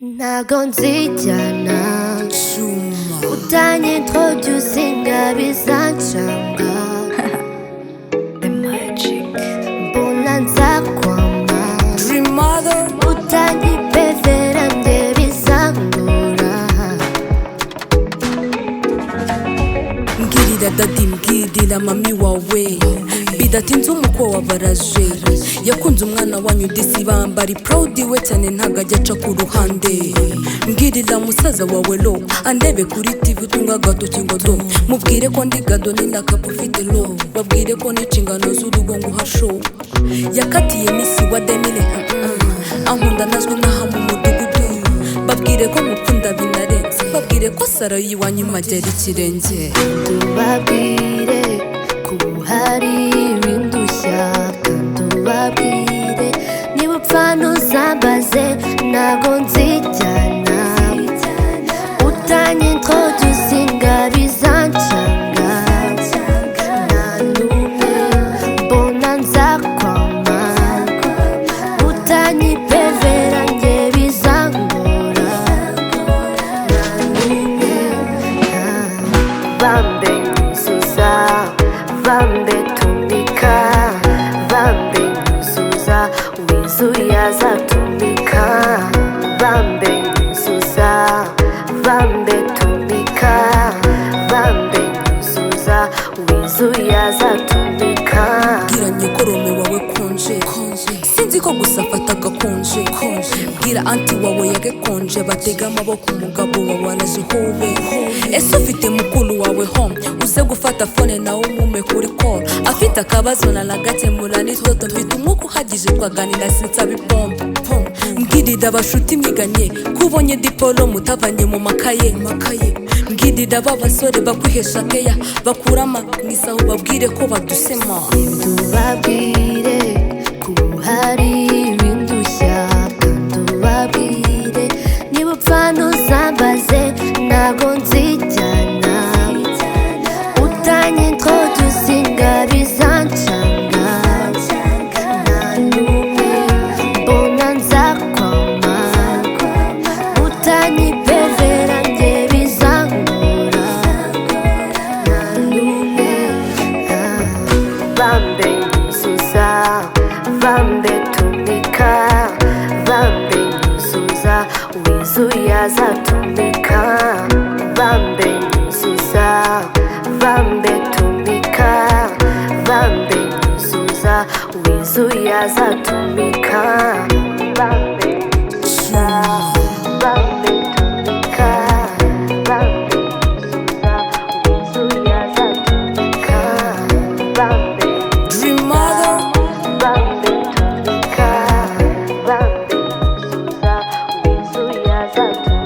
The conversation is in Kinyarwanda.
Nagonzijana utanyiintroducinga bizancanga The magic mbona nzakwama Dream mother utanyipevera nde bizangora Mbwirira dadi mbwirira mami wawe bidatinze umuko wabaraje yakunze umwana wanyu disi bambari proud we cyane ntago ajya aca ku ruhande mbwirira musaza wawe lo andebe kuri TV utunga agatoki ngo do mubwire ko ndi gado ni ndakapu ufite lo babwire ko n'inshingano z'urugo nguha show yakatiye misi wa demile ankunda nazwi nkaha mu mudugudu babwire ko mukunda binarenze babwire ko saro yiwanyu magera ikirenge tubabwire ko hari ibindushya kandi ubabwire niba upfa ntuzambaze ntabwo nzijyana utanyintroducinga bizancanga nta n'umwe mbona nzakwama utanyipevera nge bizangora nta n'umwe bambe nyuzuza bambe tumika bambe nyuzuza wizuye azatumika bambe nyuzuza bambe tumika bambe nyuzuza wizuye azatumika bwira nyikorome wawe konje sinzi ko gusa afata agakonje bwira anti wawe yagekonje batega amaboko umugabo wawe araje hobe ese ufite mukuru wawe home uze gufata fone nawe umume kuri call afite akabazo na nagakemura n'itoto mfite umwuka uhagije twaganira sinsaba ipombo mbwirira abashuti mwiganye kubonye dipolo mutavanye mu makaye mbwirira b'abasore bakwihesha keya bakurama mwisaho babwire ko badusema tubabwire ko hari ibindushya kandi ubabwire niba upfa ntuzambaze ntabwo nzijyana utanyintroducinga bizancanga nta n'umwe mbona nzakwama utanyipevera nge bizangora nta n'umwe bambe nyuzuza bambe tumika bambe nyuzuza wizuye azatumika bambe nyuzuza bambe tumika bambe nyuzuza wizuye azatumika bambe nyuzuza bambe tumika bambe nyuzuza wizuye azatumika bambe Dream mother bambe tumika bambe nyuzuza wizuye azatumika